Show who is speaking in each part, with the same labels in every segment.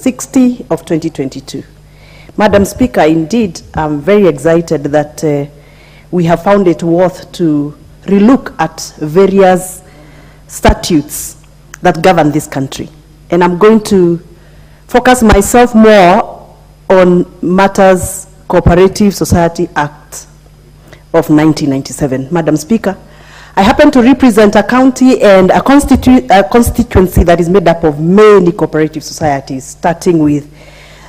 Speaker 1: 60 of 2022. Madam Speaker, indeed, I'm very excited that we have found it worth to relook at various statutes that govern this country. And I'm going to focus myself more on matters Cooperative Society Act of 1997. Madam Speaker, I happen to represent a county and a constituency that is made up of many cooperative societies, starting with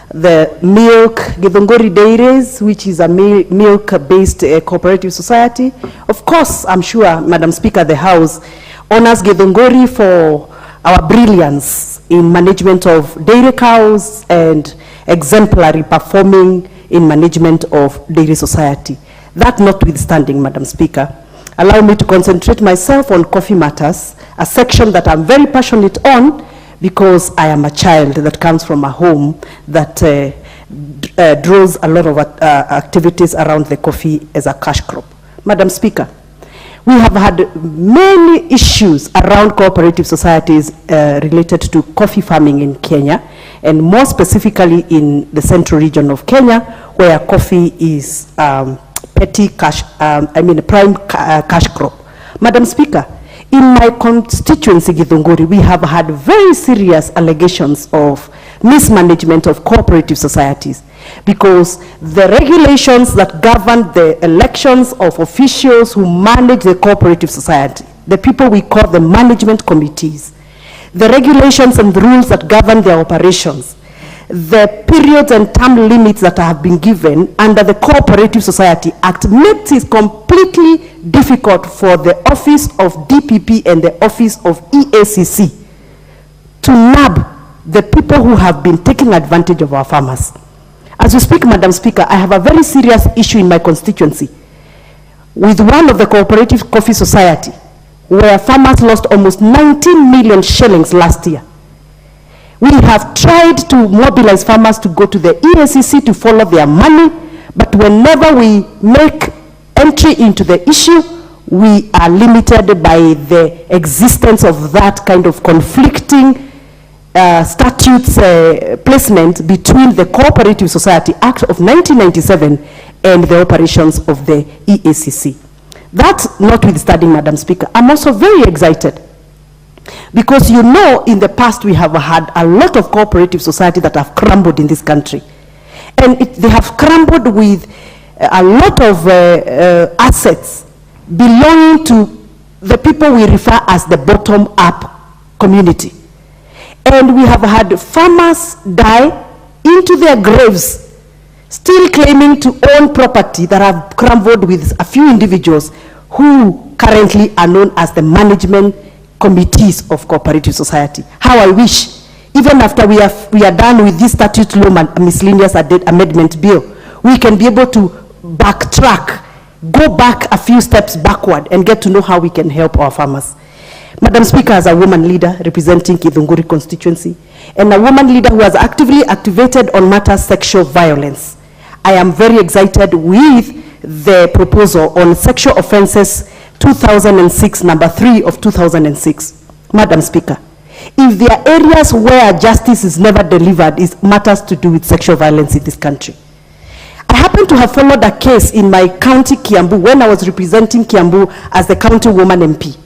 Speaker 1: the Milk Githunguri Dairies, which is a milk-based cooperative society. Of course, I'm sure, Madam Speaker, the House honors Githunguri for our brilliance in management of dairy cows and exemplary performing in management of dairy society. That notwithstanding, Madam Speaker, allow me to concentrate myself on coffee matters, a section that I'm very passionate on because I am a child that comes from a home that draws a lot of activities around the coffee as a cash crop. Madam Speaker, we have had many issues around cooperative societies related to coffee farming in Kenya, and more specifically in the central region of Kenya, where coffee is petty cash, prime cash crop. Madam Speaker, in my constituency, Githunguri, we have had very serious allegations of mismanagement of cooperative societies because the regulations that govern the elections of officials who manage the cooperative society, the people we call the management committees, the regulations and the rules that govern their operations, the periods and term limits that have been given under the Cooperative Society Act makes it completely difficult for the office of DPP and the office of EACC to nab the people who have been taking advantage of our farmers. As we speak, Madam Speaker, I have a very serious issue in my constituency with one of the cooperative coffee society where farmers lost almost 19 million shillings last year. We have tried to mobilize farmers to go to the EACC to follow their money, but whenever we make entry into the issue, we are limited by the existence of that kind of conflicting statutes placement between the Cooperative Society Act of 1997 and the operations of the EACC. That notwithstanding, Madam Speaker, I'm also very excited because you know in the past we have had a lot of cooperative societies that have crumbled in this country. And they have crumbled with a lot of assets belonging to the people we refer as the bottom-up community. And we have had farmers die into their graves, still claiming to own property that have crumbled with a few individuals who currently are known as the management committees of cooperative society. How I wish, even after we are done with this statute law and miscellaneous amendment bill, we can be able to backtrack, go back a few steps backward and get to know how we can help our farmers. Madam Speaker, as a woman leader representing Githunguri constituency and a woman leader who has actively activated on matters sexual violence, I am very excited with the proposal on sexual offenses 2006, number 3 of 2006. Madam Speaker, if there are areas where justice is never delivered, it matters to do with sexual violence in this country. I happen to have followed a case in my county, Kiambu, when I was representing Kiambu as the county woman MP,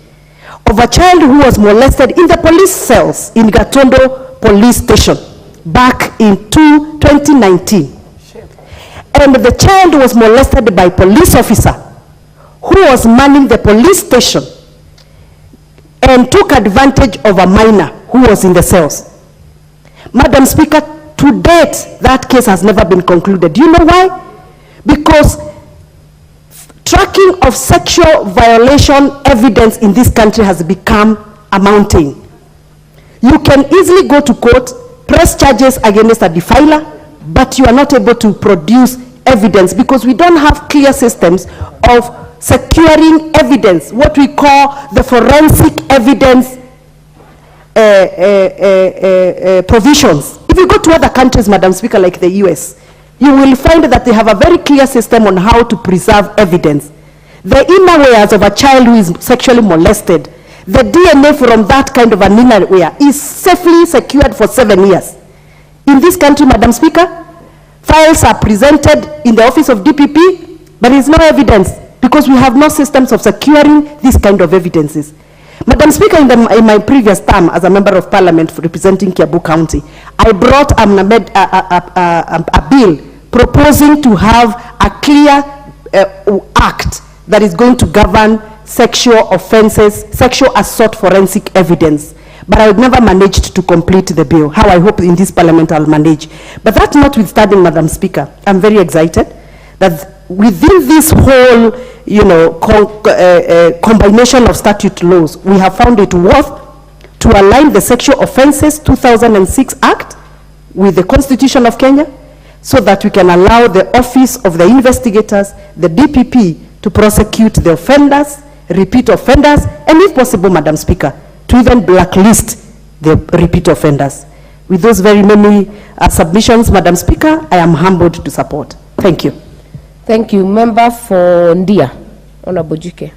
Speaker 1: of a child who was molested in the police cells in Gatondo police station back in 2019. And the child was molested by a police officer who was manning the police station and took advantage of a minor who was in the cells. Madam Speaker, to date, that case has never been concluded. Do you know why? Because tracking of sexual violation evidence in this country has become a mountain. You can easily go to court, press charges against a defiler, but you are not able to produce evidence because we don't have clear systems of securing evidence, what we call the forensic evidence provisions. If you go to other countries, Madam Speaker, like the US, you will find that they have a very clear system on how to preserve evidence. The innerwears of a child who is sexually molested, the DNA from that kind of an innerwear is safely secured for 7 years. In this country, Madam Speaker, files are presented in the office of DPP, but there is no evidence because we have no systems of securing these kind of evidences. Madam Speaker, in my previous term as a member of parliament representing Kiambu County, I brought a bill proposing to have a clear act that is going to govern sexual offenses, sexual assault forensic evidence. But I would never managed to complete the bill. How I hope in this parliament I'll manage. But that notwithstanding, Madam Speaker, I'm very excited that within this whole, combination of statute laws, we have found it worth to align the Sexual Offences 2006 Act with the Constitution of Kenya, so that we can allow the Office of the Investigators, the DPP, to prosecute the offenders, repeat offenders, and if possible, Madam Speaker, to even blacklist the repeat offenders. With those very many submissions, Madam Speaker, I am humbled to support. Thank you.
Speaker 2: Thank you. Member for Ndia, Honorable JICHO.